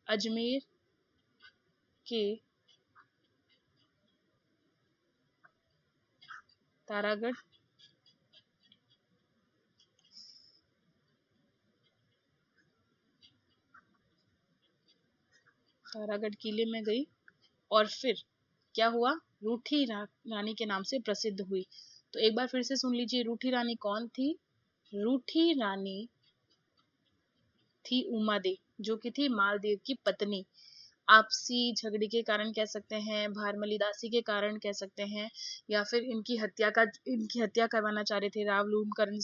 अजमेर के तारागढ़ तारागढ़ किले में गई और फिर क्या हुआ? रूठी रानी के नाम से प्रसिद्ध हुई। तो एक बार फिर से सुन लीजिए, रूठी रानी कौन थी? रूठी रानी थी उमादे, जो कि थी मालदेव की पत्नी। आपसी झगड़े के कारण कह सकते हैं, भारमली दासी के कारण कह सकते हैं, या फिर इनकी हत्या करवाना चाह रहे थे रावलूम करण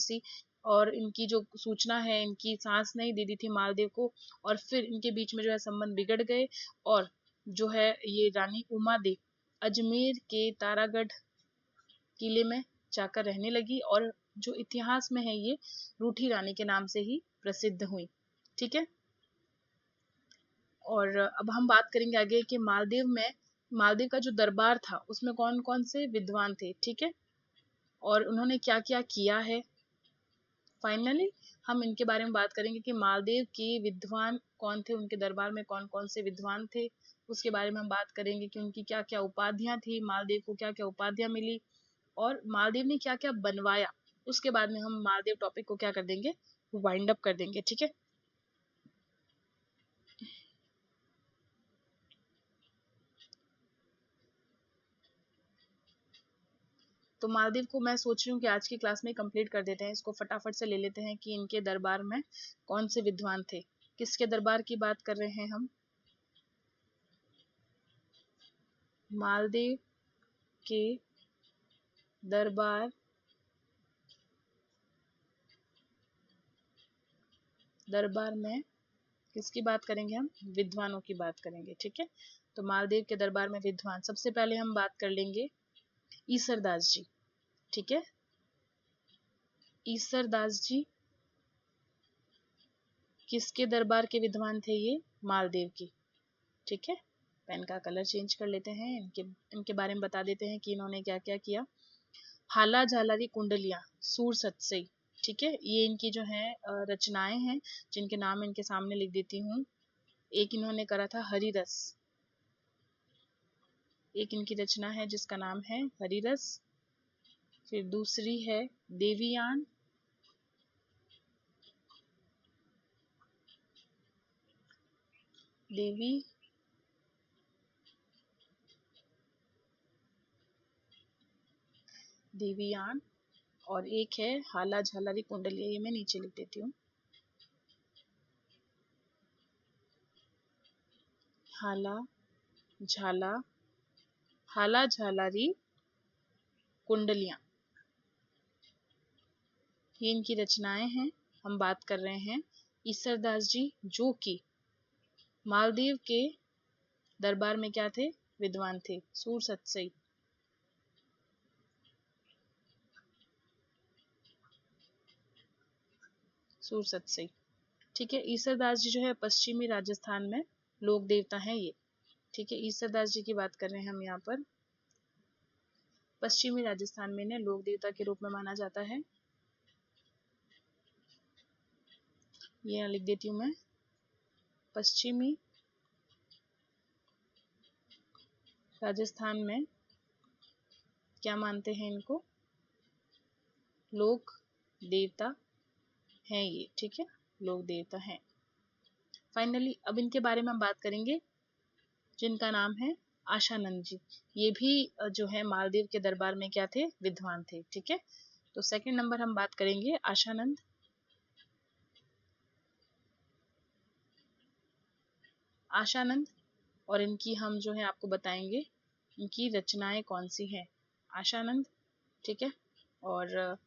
और इनकी जो सूचना है इनकी सास ने ही दे दी थी मालदेव को, और फिर इनके बीच में जो है संबंध बिगड़ गए और जो है ये रानी उमादे अजमेर के तारागढ़ किले में जाकर रहने लगी और जो इतिहास में है ये रूठी रानी के नाम से ही प्रसिद्ध हुई, ठीक है। और अब हम बात करेंगे आगे कि मालदीव का जो दरबार था उसमें कौन कौन से विद्वान थे, ठीक है, और उन्होंने क्या क्या किया है। फाइनली हम इनके बारे में बात करेंगे कि मालदीव के विद्वान कौन थे, उनके दरबार में कौन कौन से विद्वान थे, उसके बारे में हम बात करेंगे कि उनकी क्या क्या उपाधियां थी, मालदीव को क्या क्या उपाधियां मिली और मालदीव ने क्या क्या बनवाया। उसके बाद में हम मालदीव टॉपिक को क्या कर देंगे, वाइंड अप कर देंगे, ठीक है। तो मालदीव को मैं सोच रही हूँ कि आज की क्लास में कंप्लीट कर देते हैं, इसको फटाफट से ले लेते हैं कि इनके दरबार में कौन से विद्वान थे। किसके दरबार की बात कर रहे हैं हम? मालदीव के दरबार में किसकी बात करेंगे हम? विद्वानों की बात करेंगे, ठीक है। तो मालदीव के दरबार में विद्वान, सबसे पहले हम बात कर लेंगे ईसरदास जी, ठीक है। ईसरदास जी किसके दरबार के विद्वान थे? ये मालदेव की, ठीक है। पेन का कलर चेंज कर लेते हैं, इनके बारे में बता देते हैं कि इन्होंने क्या क्या किया। हाला झालारी कुंडलियां सूर सत्सई, ठीक है, ये इनकी जो है रचनाएं हैं जिनके नाम इनके सामने लिख देती हूँ। एक इन्होंने करा था हरिरस, एक इनकी रचना है जिसका नाम है हरिरस। फिर दूसरी है देवीयान, देवीयान, और एक है हाला झालारी कुंडलिया, ये मैं नीचे लिख देती हूँ। हाला झालारी कुंडलियां, ये इनकी रचनाएं हैं। हम बात कर रहे हैं ईसरदास जी, जो कि मालदीव के दरबार में क्या थे? विद्वान थे, सूर सत्सई। सूर सत्सई, ठीक है। ईसरदास जी जो है पश्चिमी राजस्थान में लोक देवता हैं ये, ठीक है। ईसरदास जी की बात कर रहे हैं हम यहाँ पर। पश्चिमी राजस्थान में इन्हें लोक देवता के रूप में माना जाता है। ये लिख देती हूँ मैं, पश्चिमी राजस्थान में क्या मानते हैं इनको? लोक देवता हैं ये, ठीक है, लोक देवता हैं। फाइनली अब इनके बारे में हम बात करेंगे जिनका नाम है आशानंद जी, ये भी जो है मालदीव के दरबार में क्या थे, विद्वान थे। ठीक है, तो सेकंड नंबर हम बात करेंगे आशानंद। आशानंद और इनकी हम जो है आपको बताएंगे इनकी रचनाएं कौन सी हैं। आशानंद, ठीक है, और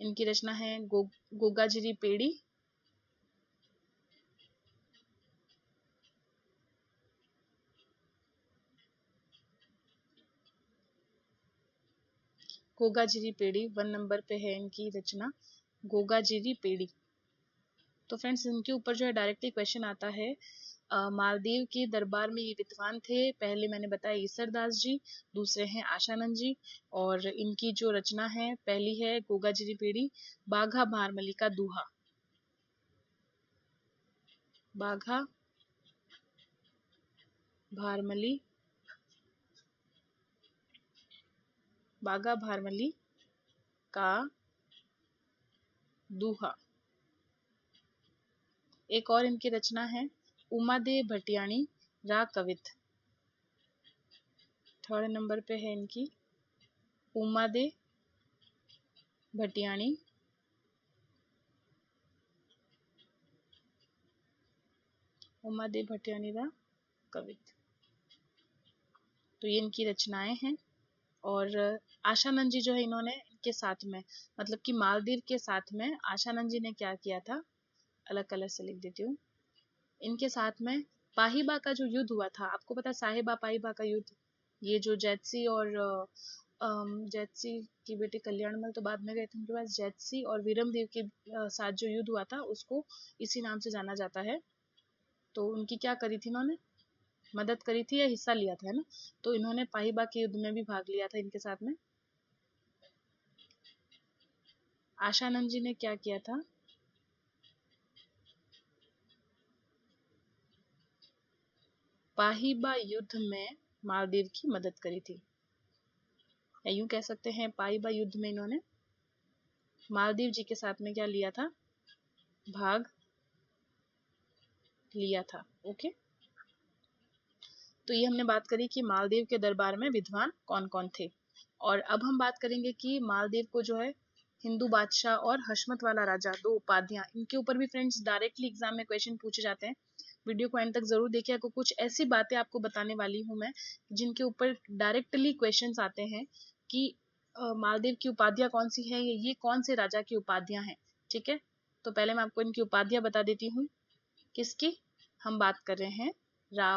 इनकी रचना है गोगाजिरी पेड़ी, गोगाजिरी पेड़ी 1 नंबर पे है इनकी रचना गोगाजिरी पेड़ी। तो फ्रेंड्स इनके ऊपर जो है डायरेक्टली क्वेश्चन आता है। मालदीव के दरबार में ये विद्वान थे, पहले मैंने बताया ईसरदास जी, दूसरे हैं आशानंद जी, और इनकी जो रचना है पहली है गोगाजिरी पेड़ी, बाघा भारमली का दूहा। बाघा भारमली, बाघा भारमली का दूहा। एक और इनकी रचना है उमादेव भटियाणी रा कवित। थर्ड नंबर पे है इनकी उमादेव भटियाणी उमादेव भटियाणी रा कवित। तो ये इनकी रचनाएं हैं। और आशानंद जी जो है इन्होंने इनके साथ में मतलब कि मालदीव के साथ में आशानंद जी ने क्या किया था, अलग कलर से लिख देती हूँ, इनके साथ में पाहिबा का जो युद्ध हुआ था, आपको पता है साहिबा पाहिबा का युद्ध, ये जो जैतसी और जैतसी की बेटी कल्याणमल तो बाद में गए थे उनके पास, जैतसी और वीरमदेव के साथ जो युद्ध हुआ था उसको इसी नाम से जाना जाता है। तो उनकी क्या करी थी, इन्होंने मदद करी थी या हिस्सा लिया था, है ना। तो इन्होंने पाहिबा के युद्ध में भी भाग लिया था इनके साथ में। आशानंद जी ने क्या किया था, पाहिबा युद्ध में मालदीव की मदद करी थी, या यूं कह सकते हैं पाहिबा युद्ध में इन्होंने मालदीव जी के साथ में क्या लिया था, भाग लिया था। ओके, तो ये हमने बात करी कि मालदीव के दरबार में विद्वान कौन कौन थे। और अब हम बात करेंगे कि मालदीव को जो है हिंदू बादशाह और हशमत वाला राजा, दो उपाधियां, इनके ऊपर भी फ्रेंड्स डायरेक्टली एग्जाम में क्वेश्चन पूछे जाते हैं। वीडियो को एंड तक जरूर देखिए, आपको कुछ ऐसी बातें आपको बताने वाली हूँ मैं जिनके ऊपर डायरेक्टली क्वेश्चंस आते हैं कि मालदीव की उपाधियां कौन सी है, ये कौन से राजा की उपाधियां हैं। ठीक है, तो पहले मैं आपको इनकी उपाधियां बता देती हूँ। किसकी हम बात कर रहे हैं,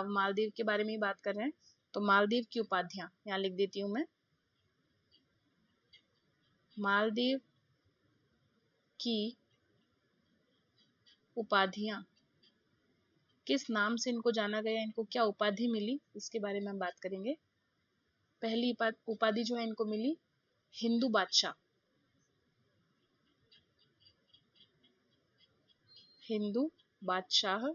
मालदीव के बारे में ही बात कर रहे हैं। तो मालदीव की उपाधियां यहाँ लिख देती हूँ मैं। मालदीव की उपाधियां, किस नाम से इनको जाना गया, इनको क्या उपाधि मिली, इसके बारे में हम बात करेंगे। पहली उपाधि जो है इनको मिली हिंदू बादशाह, हिंदू बादशाह।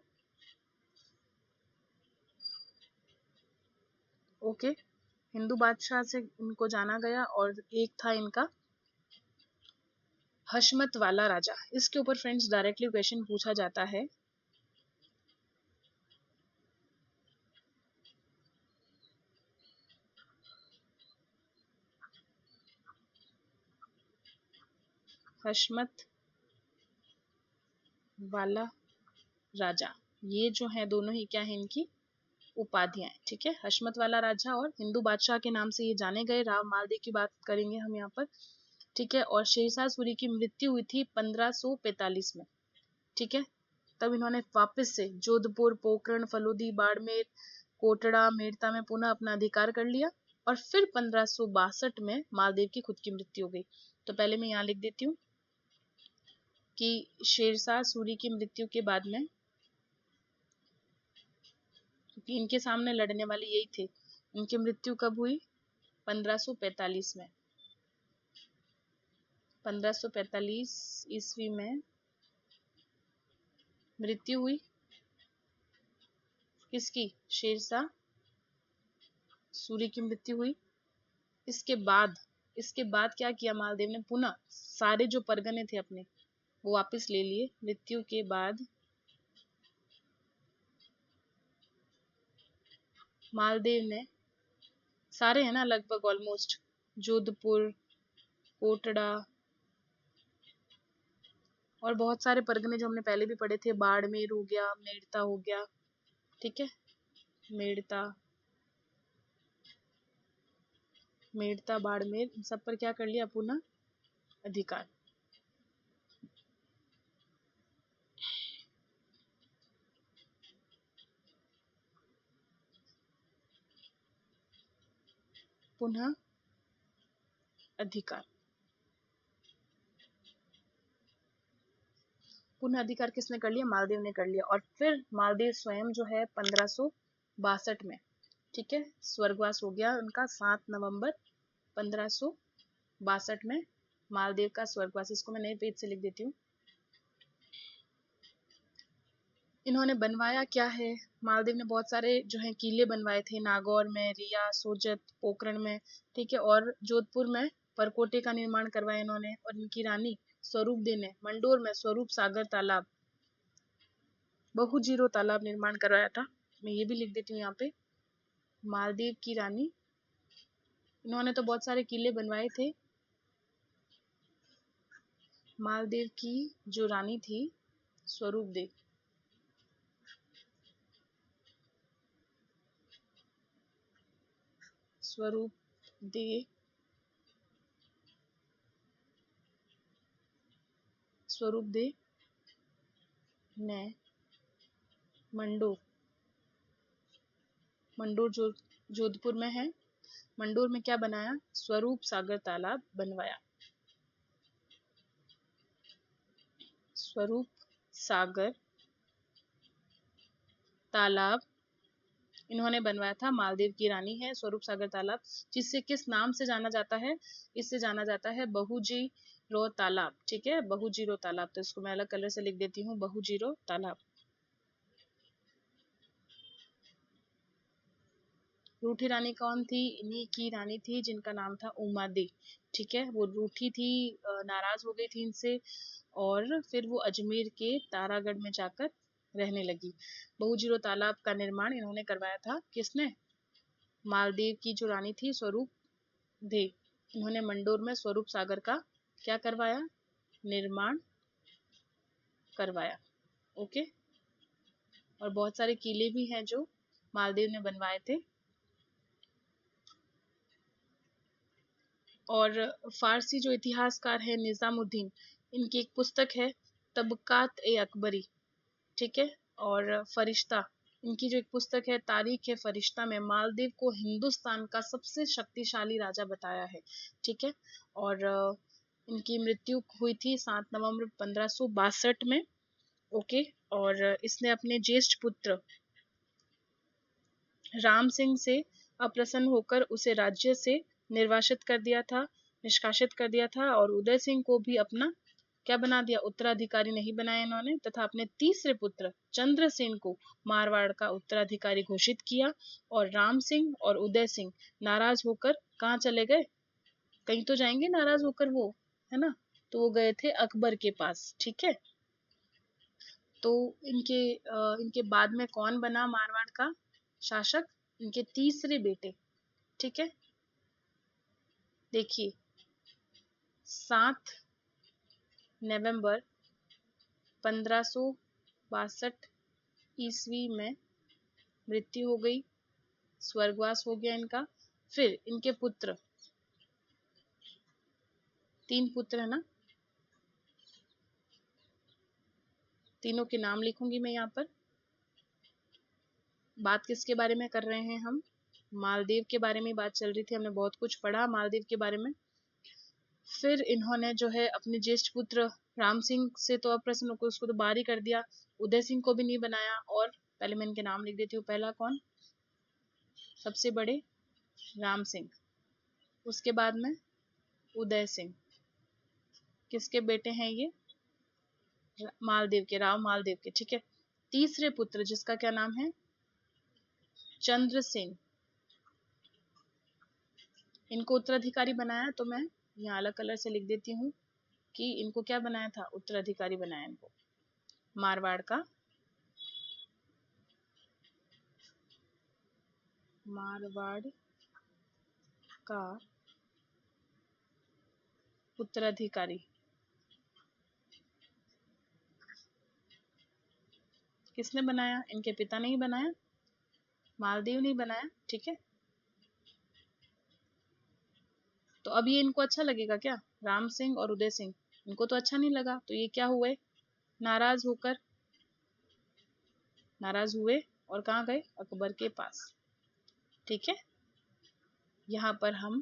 ओके, हिंदू बादशाह से इनको जाना गया। और एक था इनका हशमत वाला राजा। इसके ऊपर फ्रेंड्स डायरेक्टली क्वेश्चन पूछा जाता है। हशमत वाला राजा, ये जो है दोनों ही क्या है इनकी उपाधियां। ठीक है, हशमत वाला राजा और हिंदू बादशाह के नाम से ये जाने गए। राव मालदेव की बात करेंगे हम यहाँ पर। ठीक है, और शेरशाह सूरी की मृत्यु हुई थी 1545 में। ठीक है, तब इन्होंने वापस से जोधपुर, पोखरण, फलोदी, बाड़मेर, कोटड़ा, मेड़ता में पुनः अपना अधिकार कर लिया। और फिर 1562 में मालदेव की खुद की मृत्यु हो गई। तो पहले मैं यहाँ लिख देती हूँ कि शेरशाह सूरी की मृत्यु के बाद में, क्योंकि इनके सामने लड़ने वाले यही थे, इनकी मृत्यु कब हुई, 1545 में। 1545 ईस्वी में मृत्यु हुई किसकी, शेरशाह सूरी की मृत्यु हुई। इसके बाद क्या किया मालदेव ने, पुनः सारे जो परगने थे अपने वो वापस ले लिए। मृत्यु के बाद मालदेव ने सारे हैं ना लगभग ऑलमोस्ट, जोधपुर, कोटड़ा और बहुत सारे परगने जो हमने पहले भी पढ़े थे, बाड़मेर हो गया, मेड़ता हो गया, ठीक है, मेड़ता, मेड़ता बाड़मेर, इन सब पर क्या कर लिया, पुनः अधिकार। पुनः अधिकार, पुनः अधिकार किसने कर लिया, मालदेव ने कर लिया। और फिर मालदेव स्वयं जो है 1562 में, ठीक है, स्वर्गवास हो गया उनका 7 नवंबर 1562 में मालदेव का स्वर्गवास। इसको मैं नए पेज से लिख देती हूँ। इन्होंने बनवाया क्या है, मालदेव ने बहुत सारे जो है किले बनवाए थे, नागौर में, रिया, सोजत, पोखरण में, ठीक है, और जोधपुर में परकोटे का निर्माण करवाया इन्होंने। और इनकी रानी स्वरूप दे ने मंडोर में स्वरूप सागर तालाब, बहुजीरो तालाब निर्माण करवाया था। मैं ये भी लिख देती हूँ यहाँ पे, मालदेव की रानी, इन्होंने तो बहुत सारे किले बनवाए थे। मालदेव की जो रानी थी स्वरूप दे, स्वरूप दे स्वरूप दे ने मंडोर, मंडोर जो जोधपुर में है, मंडोर में क्या बनाया, स्वरूप सागर तालाब बनवाया। स्वरूप सागर तालाब इन्होंने बनवाया था। मालदेव की रानी है स्वरूप सागर तालाब, जिससे किस नाम से जाना जाता है, इससे जाना जाता है बहुजीरो तालाब, ठीक है, बहुजीरो तालाब। तो इसको मैं अलग कलर से लिख देती हूँ, बहुजीरो तालाब। रूठी रानी कौन थी, इन्हीं की रानी थी जिनका नाम था उमा दे, ठीक है, वो रूठी थी, नाराज हो गई थी इनसे, और फिर वो अजमेर के तारागढ़ में जाकर रहने लगी। बहुजीरो तालाब का निर्माण इन्होंने करवाया था, किसने, मालदेव की जो रानी थी स्वरूप दे, इन्होंने मंडोर में स्वरूप सागर का क्या करवाया, निर्माण करवाया। ओके, और बहुत सारे किले भी हैं जो मालदेव ने बनवाए थे। और फारसी जो इतिहासकार है निजामुद्दीन, इनकी एक पुस्तक है तबकात ए अकबरी, ठीक है, और फरिश्ता, इनकी जो एक पुस्तक है तारीख है फरिश्ता में मालदीव को हिंदुस्तान का सबसे शक्तिशाली राजा बताया है, ठीक है। और इनकी मृत्यु हुई थी 7 नवंबर 1562 में। ओके, और इसने अपने ज्येष्ठ पुत्र राम सिंह से अप्रसन्न होकर उसे राज्य से निर्वासित कर दिया था, निष्कासित कर दिया था, और उदय सिंह को भी अपना क्या बना दिया, उत्तराधिकारी नहीं बनाया इन्होंने, तथा अपने तीसरे पुत्र चंद्रसेन को मारवाड़ का उत्तराधिकारी घोषित किया। और राम सिंह और उदय सिंह नाराज होकर कहाँ चले गए, कहीं तो जाएंगे नाराज होकर वो, है ना, तो वो गए थे अकबर के पास, ठीक है। तो इनके बाद में कौन बना मारवाड़ का शासक, इनके तीसरे बेटे, ठीक है। देखिए 7 नवंबर 1562 ईस्वी में मृत्यु हो गई, स्वर्गवास हो गया इनका। फिर इनके पुत्र, 3 पुत्र है ना, तीनों के नाम लिखूंगी मैं यहाँ पर। बात किसके बारे में कर रहे हैं हम, मालदेव के बारे में बात चल रही थी, हमने बहुत कुछ पढ़ा मालदेव के बारे में। फिर इन्होंने जो है अपने ज्येष्ठ पुत्र राम सिंह से तो अप्रसन्न होकर उसको तो बाहर ही कर दिया, उदय सिंह को भी नहीं बनाया। और पहले मैं इनके नाम लिख देती हूँ, पहला कौन, सबसे बड़े राम सिंह, उसके बाद में उदय सिंह, किसके बेटे हैं ये, मालदेव के, राव मालदेव के, ठीक है। तीसरे पुत्र जिसका क्या नाम है, चंद्रसेन, इनको उत्तराधिकारी बनाया, तो मैं यहाँ अलग कलर से लिख देती हूँ कि इनको क्या बनाया था, उत्तराधिकारी बनाया इनको, मारवाड़ का, मारवाड़ का उत्तराधिकारी किसने बनाया? इनके पिता ने ही बनाया, मालदेव ने बनाया। ठीक है, तो अब ये इनको अच्छा लगेगा क्या? राम सिंह और उदय सिंह, इनको तो अच्छा नहीं लगा, तो ये क्या हुए? नाराज हुए और कहाँ गए? अकबर के पास। ठीक है, यहाँ पर हम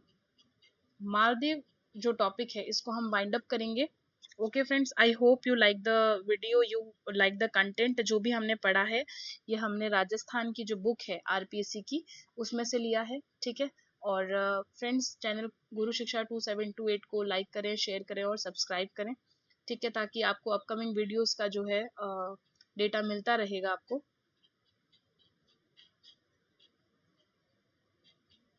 मालदेव जो टॉपिक है इसको हम वाइंड अप करेंगे। Okay friends, I hope you like the video, you like the content. जो भी हमने पढ़ा है ये हमने राजस्थान की जो बुक है आरपीएससी की उसमें से लिया है। ठीक है, और फ्रेंड्स चैनल गुरु शिक्षा 2728 को लाइक करें, शेयर करें और सब्सक्राइब करें। ठीक है, ताकि आपको अपकमिंग वीडियोस का जो है डेटा मिलता रहेगा आपको।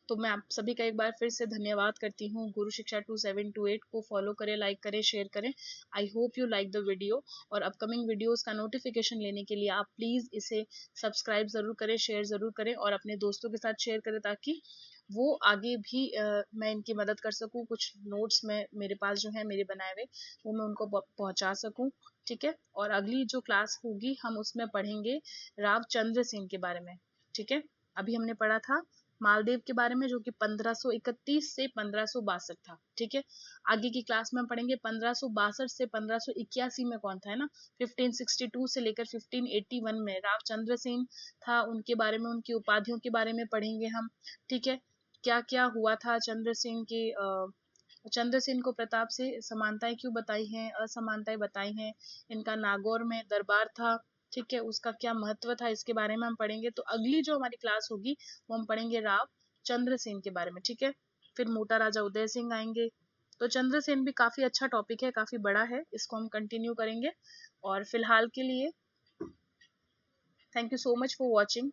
तो मैं आप सभी का एक बार फिर से धन्यवाद करती हूँ। गुरु शिक्षा 2728 को फॉलो करें, लाइक करें, शेयर करें। I hope you like the video, और अपकमिंग वीडियोस का नोटिफिकेशन लेने के लिए आप प्लीज़ इसे सब्सक्राइब ज़रूर करें, शेयर ज़रूर करें और अपने दोस्तों के साथ शेयर करें, ताकि वो आगे भी मैं इनकी मदद कर सकूँ। कुछ नोट्स में मेरे पास जो है मेरे बनाए हुए, वो मैं उनको पहुँचा सकूँ। ठीक है, और अगली जो क्लास होगी हम उसमें पढ़ेंगे रावचंद्र सिंह के बारे में। ठीक है, अभी हमने पढ़ा था मालदेव के बारे में, जो कि 1531 से 1562 था। ठीक है, आगे की क्लास में हम पढ़ेंगे 1562 से 1581 में कौन था, है ना। 1562 से लेकर 1581 में रावचंद्र सिंह था, उनके बारे में, उनकी उपाधियों के बारे में पढ़ेंगे हम। ठीक है, क्या क्या हुआ था चंद्र सिंह के चंद्रसेन को प्रताप से समानताएं क्यों बताई हैं, असमानताएं बताई हैं, इनका नागौर में दरबार था। ठीक है, उसका क्या महत्व था, इसके बारे में हम पढ़ेंगे। तो अगली जो हमारी क्लास होगी वो हम पढ़ेंगे राव चंद्रसेन के बारे में। ठीक है, फिर मोटा राजा उदय सिंह आएंगे। तो चंद्रसेन भी काफी अच्छा टॉपिक है, काफी बड़ा है, इसको हम कंटिन्यू करेंगे। और फिलहाल के लिए thank you so much for watching.